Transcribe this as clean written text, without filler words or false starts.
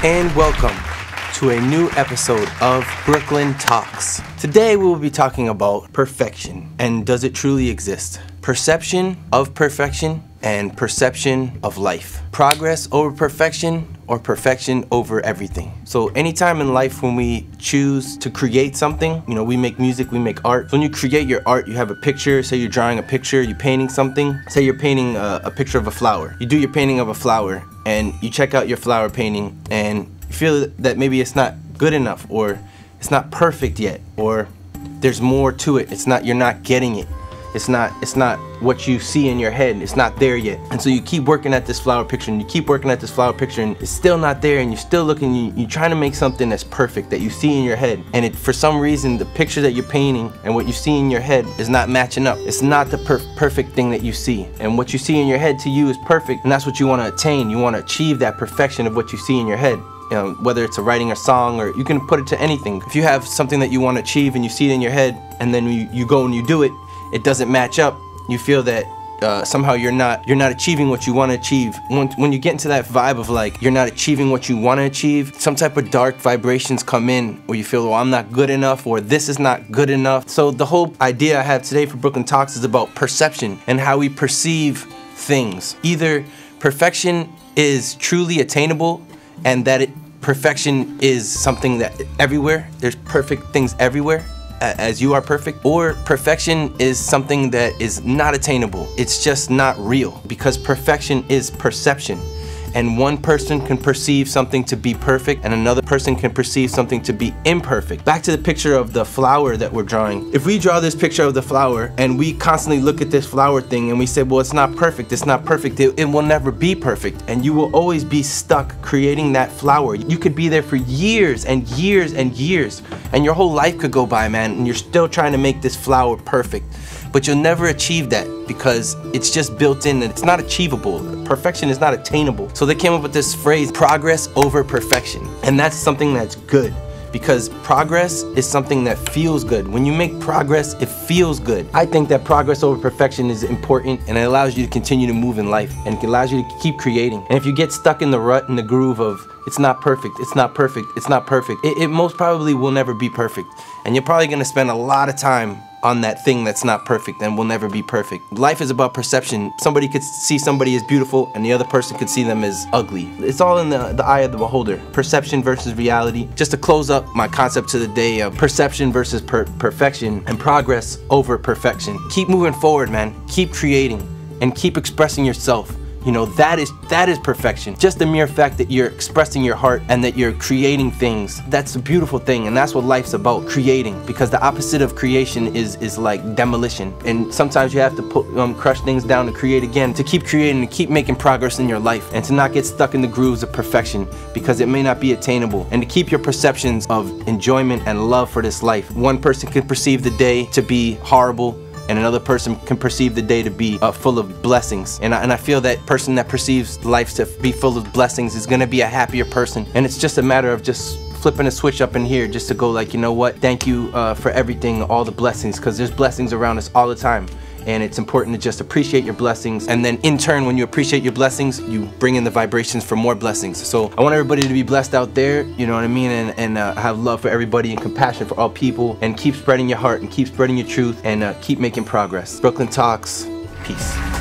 And welcome to a new episode of Brooklyn Talks. Today we will be talking about perfection and does it truly exist? Perception of perfection and perception of life. Progress over perfection or perfection over everything. So anytime in life when we choose to create something, we make music, we make art. So when you create your art, you have a picture, say you're drawing a picture, you're painting something. Say you're painting a picture of a flower. You do your painting of a flower and you check out your flower painting and you feel that maybe it's not good enough or it's not perfect yet or there's more to it. You're not getting it. It's not what you see in your head. It's not there yet. And so you keep working at this flower picture and you keep working at this flower picture and it's still not there and you're still looking, you're trying to make something that's perfect that you see in your head. And for some reason, the picture that you're painting and what you see in your head is not matching up. It's not the perfect thing that you see. And what you see in your head to you is perfect, and that's what you want to attain. You want to achieve that perfection of what you see in your head. Whether it's writing a song or you can put it to anything. If you have something that you want to achieve and you see it in your head and then you go and you do it, it doesn't match up. You feel that somehow you're not achieving what you want to achieve. When you get into that vibe of like you're not achieving what you want to achieve, some type of dark vibrations come in where you feel, well, I'm not good enough or this is not good enough. So the whole idea I have today for Brooklyn Talks is about perception and how we perceive things. Either perfection is truly attainable and that perfection is something that everywhere, there's perfect things everywhere, as you are perfect, or perfection is something that is not attainable. It's just not real, because perfection is perception. And one person can perceive something to be perfect and another person can perceive something to be imperfect. Back to the picture of the flower that we're drawing. If we draw this picture of the flower and we constantly look at this flower thing and we say, well, it's not perfect, it will never be perfect. And you will always be stuck creating that flower. You could be there for years and years and years, and your whole life could go by, man, and you're still trying to make this flower perfect. But you'll never achieve that because it's just built in and it's not achievable. Perfection is not attainable. So they came up with this phrase, progress over perfection. And that's something that's good because progress is something that feels good. When you make progress, it feels good. I think that progress over perfection is important and it allows you to continue to move in life and it allows you to keep creating. And if you get stuck in the rut and the groove of it's not perfect, it's not perfect, it's not perfect, it most probably will never be perfect. And you're probably gonna spend a lot of time on that thing that's not perfect and will never be perfect. Life is about perception. Somebody could see somebody as beautiful and the other person could see them as ugly. It's all in the eye of the beholder. Perception versus reality. Just to close up my concept to the day of perception versus perfection and progress over perfection. Keep moving forward, man. Keep creating and keep expressing yourself. That is perfection. Just the mere fact that you're expressing your heart and that you're creating things, that's a beautiful thing, and that's what life's about, creating. Because the opposite of creation is like demolition. And sometimes you have to crush things down to create again, to keep creating and keep making progress in your life, and to not get stuck in the grooves of perfection because it may not be attainable. And to keep your perceptions of enjoyment and love for this life. One person can perceive the day to be horrible, and another person can perceive the day to be full of blessings. And I feel that person that perceives life to be full of blessings is gonna be a happier person. And it's just a matter of just flipping a switch up in here just to go like, you know what, thank you for everything, all the blessings, because there's blessings around us all the time. And it's important to just appreciate your blessings. And then in turn, when you appreciate your blessings, you bring in the vibrations for more blessings. So I want everybody to be blessed out there, you know what I mean? And have love for everybody and compassion for all people. And keep spreading your heart and keep spreading your truth and keep making progress. Brooklyn Talks, peace.